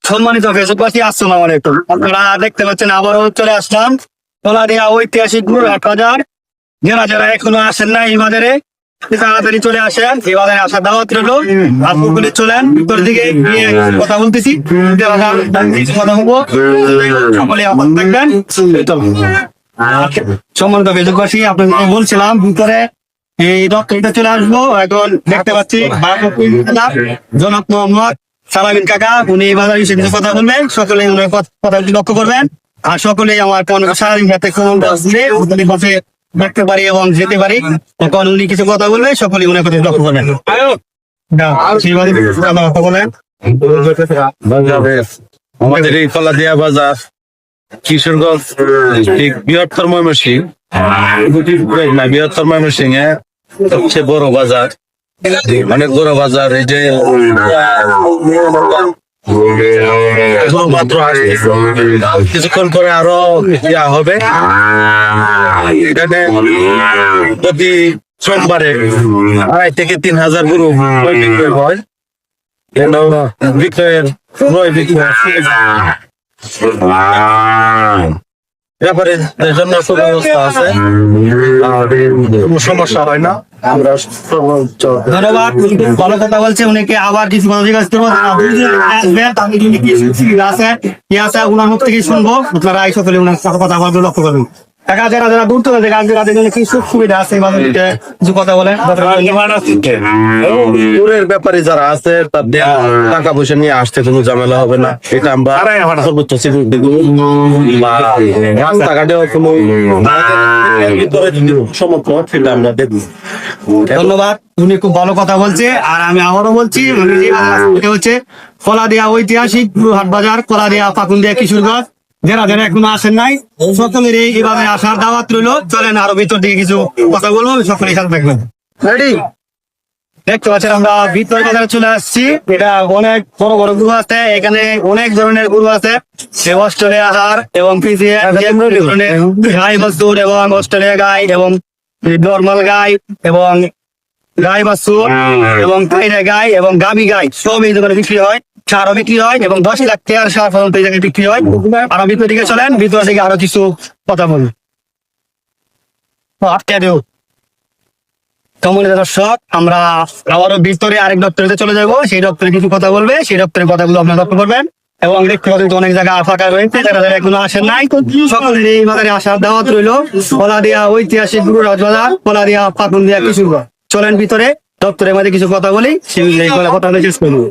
সম্মানিত ফেসবুকবাসী, আসসালামু আলাইকুম। আপনারা দেখতে পাচ্ছেন আবারও চলে আসলাম কলাদিয়া ঐতিহাসিক হাট বাজার। যারা যারা এখনো আসেন না এই বাজারে, তাড়াতাড়ি চলে আসেন। এই বাজারে আসার দাওয়াত রইল। আর পুকুরে চলেন, ভিতর দিকে গিয়ে কথা বলতেছি, কথা বলবো, সকলে আমার দেখবেন। সম্মানিত ফেসবুকবাসী, আপনাদের বলছিলাম ভিতরে এই ডক্টরটা চলে আসবো। এখন দেখতে পাচ্ছি জনাব মোহাম্মদ সালামিন কাকা, উনি এই বাজার হিসেবে কথা বলবেন। সকলে কথা লক্ষ্য করবেন। আর সকলেই আমার সারাদিন রাতে দেখতে পারি এবং যেতে পারি, তখন উনি কিছু কথা বলবে, সকলেই উনি কথা লক্ষ্য করবেন। বলেন। আমাদের এই কলাদিয়া বাজার কিশোরগঞ্জ বৃহত্তর ময়মনসিংহ, বৃহত্তর ময়মনসিংহ এ সবচেয়ে বড় বাজার, অনেক বড় বাজার। এই যে মাত্র কিছুক্ষণ পরে আরো ইয়া হবে। এখানে প্রতি সোমবারে 2,500 থেকে 3,000 গরু বিক্রয় হয়। বিক্রয়ের ব্যাপারে জন্য সুব্যবস্থা আছে, কোনো সমস্যা হয় না। ধন্যবাদ। ভালো কথা বলছে, উনিকে আবার কিছু কথা জিজ্ঞাসা করবো। আছে উনার মুখ থেকে শুনবো। আপনারা এই সকলে উনার কথা বলতে লক্ষ্য করবেন। টাকা যারা যারা দূর থেকে তাদের জন্য কি সুখ সুবিধা আছে কিছু কথা বলেন। দূরের ব্যাপারে যারা আছে তাদের টাকা পয়সা নিয়ে আসতে কোনো ঝামেলা হবে না। এটা আমরা সর্বোচ্চ রাস্তাঘাটেও কোনো সমস্যা সেটা আমরা দেখব। ধন্যবাদ। উনি খুব ভালো কথা বলছে। আর আমি আবারও বলছি, হচ্ছে কলাদিয়া ঐতিহাসিক হাট বাজার, কলাদিয়া পাকুন্দিয়া কিশোরগঞ্জ। যারা যারা এখনো আসেন নাই, সকলের এইভাবে আসার দাওয়াত রইল। চলেন আরো ভিতর দিকে কিছু কথা বলবো, সকলেই সাথে থাকবেন। রেডি? দেখতে পাচ্ছেন আমরা ভিতর বাজারে চলে আসছি। এটা অনেক বড় বড় গরু আছে, এখানে অনেক ধরনের গরু আছে। অস্ট্রেলিয়া হার এবং গাই বাছুর এবং অস্ট্রেলিয়া গাই এবং নর্মাল গাই এবং গাই বাছুর এবং টাইরা গাই এবং গাবি গাই সব এই দোকানে বিক্রি হয়। সারও বিক্রি হয় এবং 10 লাখ টাকার সার পর্যন্ত এই জায়গায় বিক্রি হয়। আরো ভিতর দিকে চলেন, ভিতর থেকে আরো কিছু কথা বলুন। দর্শক, আমরা আবারও ভিতরে আরেক দপ্তরে চলে যাবো। সেই দপ্তরে কিছু কথা বলবে, সেই দপ্তরের কথাগুলো আপনারা লক্ষ্য করবেন। এবং দেখতে পাচ্ছেন অনেক জায়গা ফাঁকা রয়েছে, যারা যারা এখনো আসেন নাই, সকলের এই বাজারে আসার দাওয়াত রইল। কলাদিয়া ঐতিহাসিক হাট বাজার, কলাদিয়া পাকুন্দিয়া কিশোরগঞ্জ। চলেন ভিতরে দপ্তরের মধ্যে কিছু কথা বলি, সেই কথা শেষ করবো।